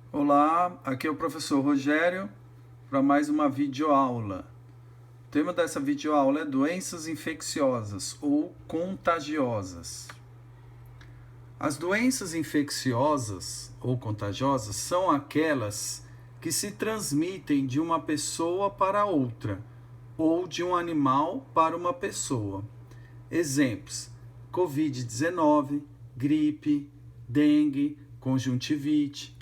Olá, aqui é o professor Rogério para mais uma videoaula. O tema dessa videoaula é doenças infecciosas ou contagiosas. As doenças infecciosas ou contagiosas são aquelas que se transmitem de uma pessoa para outra ou de um animal para uma pessoa. Exemplos: Covid-19, gripe, dengue, conjuntivite.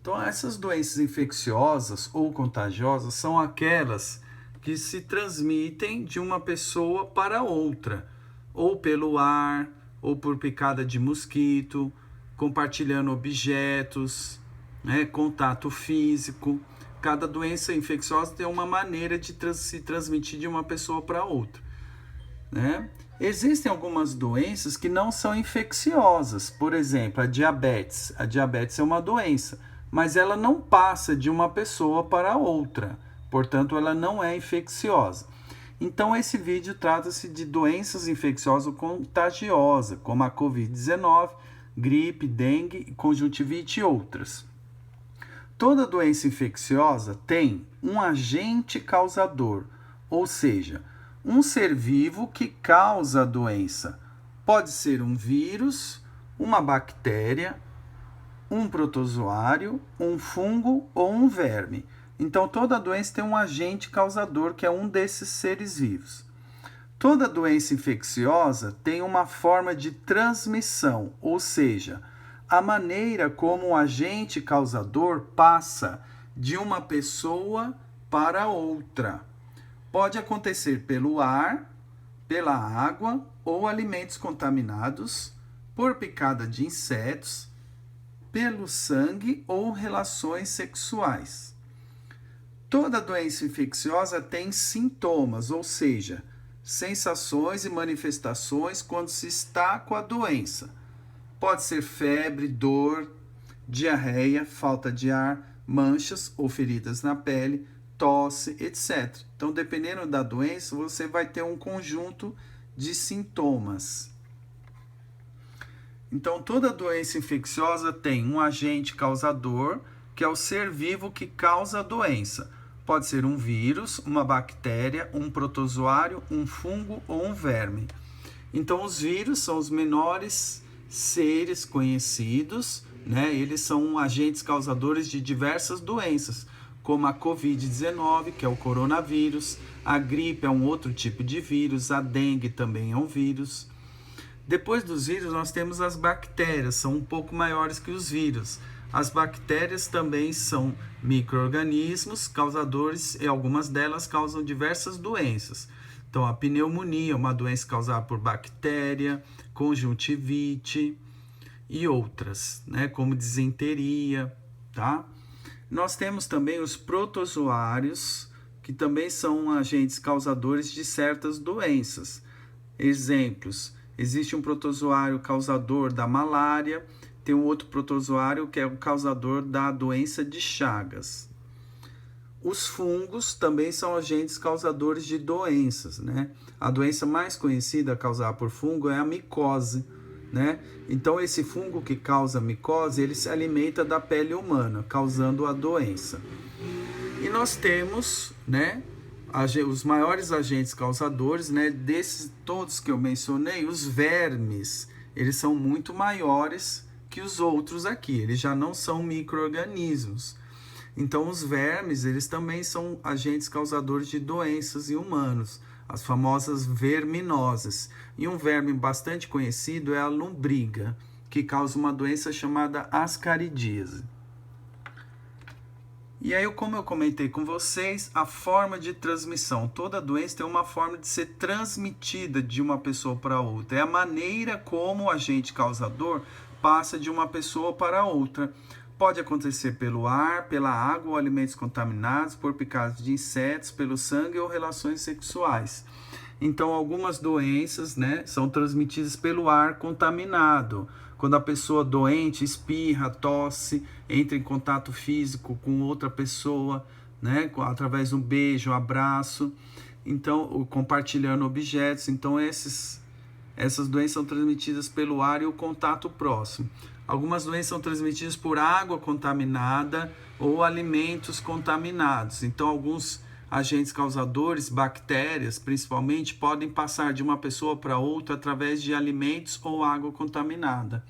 Então, essas doenças infecciosas ou contagiosas são aquelas que se transmitem de uma pessoa para outra, ou pelo ar, ou por picada de mosquito, compartilhando objetos, contato físico. Cada doença infecciosa tem uma maneira de se transmitir de uma pessoa para outra. Existem algumas doenças que não são infecciosas, por exemplo, a diabetes. A diabetes é uma doença, mas ela não passa de uma pessoa para outra, portanto, ela não é infecciosa. Então, esse vídeo trata-se de doenças infecciosas ou contagiosas, como a Covid-19, gripe, dengue, conjuntivite e outras. Toda doença infecciosa tem um agente causador, ou seja, um ser vivo que causa a doença. Pode ser um vírus, uma bactéria, um protozoário, um fungo ou um verme. Então, toda doença tem um agente causador, que é um desses seres vivos. Toda doença infecciosa tem uma forma de transmissão, ou seja, a maneira como o agente causador passa de uma pessoa para outra. Pode acontecer pelo ar, pela água ou alimentos contaminados, por picada de insetos, pelo sangue ou relações sexuais. Toda doença infecciosa tem sintomas, ou seja, sensações e manifestações quando se está com a doença. Pode ser febre, dor, diarreia, falta de ar, manchas ou feridas na pele, tosse, etc. Então, dependendo da doença, você vai ter um conjunto de sintomas. Então, toda doença infecciosa tem um agente causador, que é o ser vivo que causa a doença. Pode ser um vírus, uma bactéria, um protozoário, um fungo ou um verme. Então, os vírus são os menores seres conhecidos, Eles são agentes causadores de diversas doenças, como a Covid-19, que é o coronavírus, a gripe é um outro tipo de vírus, a dengue também é um vírus. Depois dos vírus, nós temos as bactérias, são um pouco maiores que os vírus. As bactérias também são micro-organismos causadores, e algumas delas causam diversas doenças. Então, a pneumonia é uma doença causada por bactéria, conjuntivite e outras, como disenteria, tá? Nós temos também os protozoários, que também são agentes causadores de certas doenças. Exemplos: existe um protozoário causador da malária, tem um outro protozoário que é o causador da doença de Chagas. Os fungos também são agentes causadores de doenças, A doença mais conhecida causada por fungo é a micose, Então, esse fungo que causa micose, ele se alimenta da pele humana, causando a doença. E nós temos, os maiores agentes causadores, desses todos que eu mencionei, os vermes, eles são muito maiores que os outros aqui, eles já não são micro-organismos. Então, os vermes, eles também são agentes causadores de doenças em humanos, as famosas verminoses. E um verme bastante conhecido é a lombriga, que causa uma doença chamada ascaridíase. E aí, como eu comentei com vocês, a forma de transmissão. Toda doença tem uma forma de ser transmitida de uma pessoa para outra. É a maneira como o agente causador passa de uma pessoa para outra. Pode acontecer pelo ar, pela água ou alimentos contaminados, por picadas de insetos, pelo sangue ou relações sexuais. Então, algumas doenças, são transmitidas pelo ar contaminado. Quando a pessoa doente espirra, tosse, entra em contato físico com outra pessoa, através de um beijo, um abraço, então, compartilhando objetos. Então, essas doenças são transmitidas pelo ar e o contato próximo. Algumas doenças são transmitidas por água contaminada ou alimentos contaminados. Então, alguns agentes causadores, bactérias principalmente, podem passar de uma pessoa para outra através de alimentos ou água contaminada.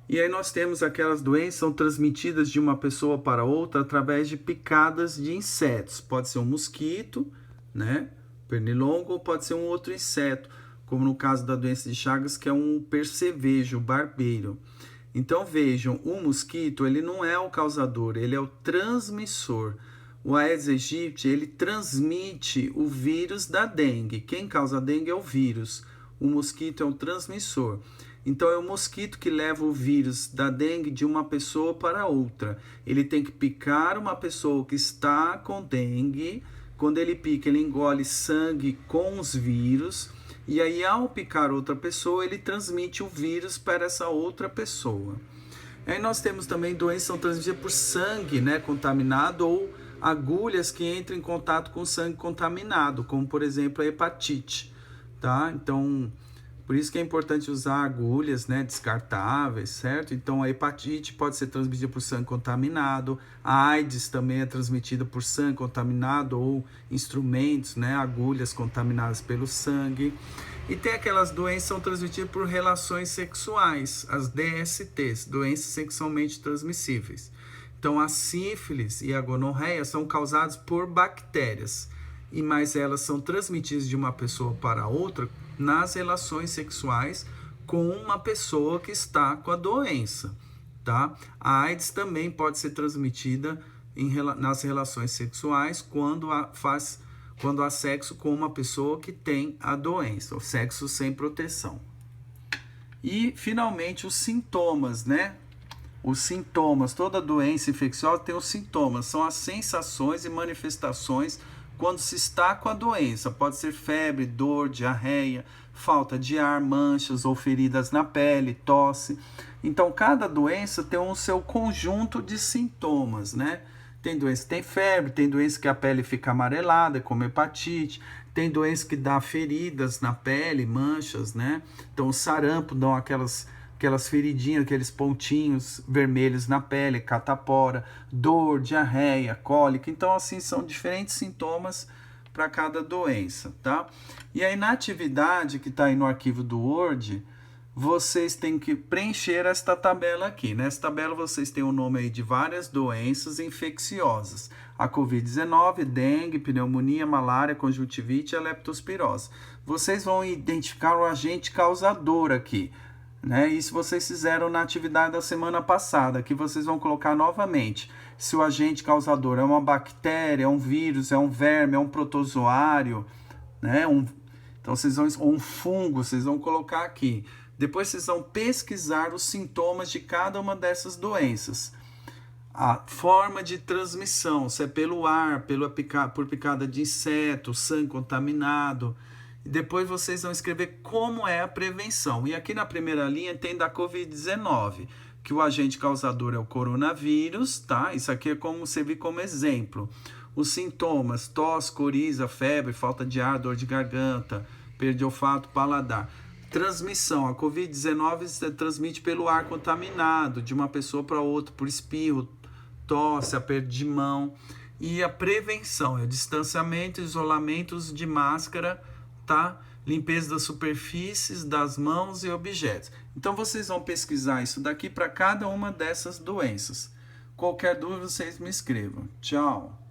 E aí nós temos aquelas doenças que são transmitidas de uma pessoa para outra através de picadas de insetos. Pode ser um mosquito, né? Pernilongo, ou pode ser um outro inseto, como no caso da doença de Chagas, que é um percevejo, barbeiro. Então vejam, o mosquito ele não é o causador, ele é o transmissor. O Aedes aegypti ele transmite o vírus da dengue. Quem causa a dengue é o vírus. O mosquito é o transmissor. Então é o mosquito que leva o vírus da dengue de uma pessoa para outra. Ele tem que picar uma pessoa que está com dengue. Quando ele pica, ele engole sangue com os vírus. E aí, ao picar outra pessoa, ele transmite o vírus para essa outra pessoa. Aí nós temos também doenças que são transmitidas por sangue, né, contaminado, ou agulhas que entram em contato com sangue contaminado, como por exemplo a hepatite, tá? Então, por isso que é importante usar agulhas, né, descartáveis, certo? Então, a hepatite pode ser transmitida por sangue contaminado, a AIDS também é transmitida por sangue contaminado ou instrumentos, né, agulhas contaminadas pelo sangue. E tem aquelas doenças que são transmitidas por relações sexuais, as DSTs, doenças sexualmente transmissíveis. Então, a sífilis e a gonorreia são causadas por bactérias, mas elas são transmitidas de uma pessoa para outra nas relações sexuais com uma pessoa que está com a doença, tá? A AIDS também pode ser transmitida nas relações sexuais quando há sexo com uma pessoa que tem a doença, ou sexo sem proteção. E, finalmente, os sintomas, né? Os sintomas, toda doença infecciosa tem os sintomas, são as sensações e manifestações quando se está com a doença. Pode ser febre, dor, diarreia, falta de ar, manchas ou feridas na pele, tosse. Então, cada doença tem o seu conjunto de sintomas, né? Tem doença que tem febre, tem doença que a pele fica amarelada, como hepatite, tem doença que dá feridas na pele, manchas, né? Então, o sarampo dão aquelas feridinhas, aqueles pontinhos vermelhos na pele, catapora, dor, diarreia, cólica. Então, assim, são diferentes sintomas para cada doença, tá? E aí, na atividade que está aí no arquivo do Word, vocês têm que preencher esta tabela aqui. Nessa tabela, vocês têm o nome aí de várias doenças infecciosas. A Covid-19, dengue, pneumonia, malária, conjuntivite e a leptospirose. Vocês vão identificar o agente causador aqui, né? Isso vocês fizeram na atividade da semana passada, que vocês vão colocar novamente. Se o agente causador é uma bactéria, é um vírus, é um verme, é um protozoário, né? Então, ou um fungo, vocês vão colocar aqui. Depois vocês vão pesquisar os sintomas de cada uma dessas doenças. A forma de transmissão, se é pelo ar, por picada de inseto, sangue contaminado. E depois vocês vão escrever como é a prevenção. E aqui na primeira linha tem da Covid-19, que o agente causador é o coronavírus, tá? Isso aqui é como servir como exemplo. Os sintomas, tosse, coriza, febre, falta de ar, dor de garganta, perda de olfato, paladar. Transmissão, a Covid-19 se transmite pelo ar contaminado, de uma pessoa para outra, por espirro, tosse, aperto de mão. E a prevenção, é distanciamento, isolamento de máscara, tá? Limpeza das superfícies, das mãos e objetos. Então, vocês vão pesquisar isso daqui para cada uma dessas doenças. Qualquer dúvida, vocês me escrevam. Tchau!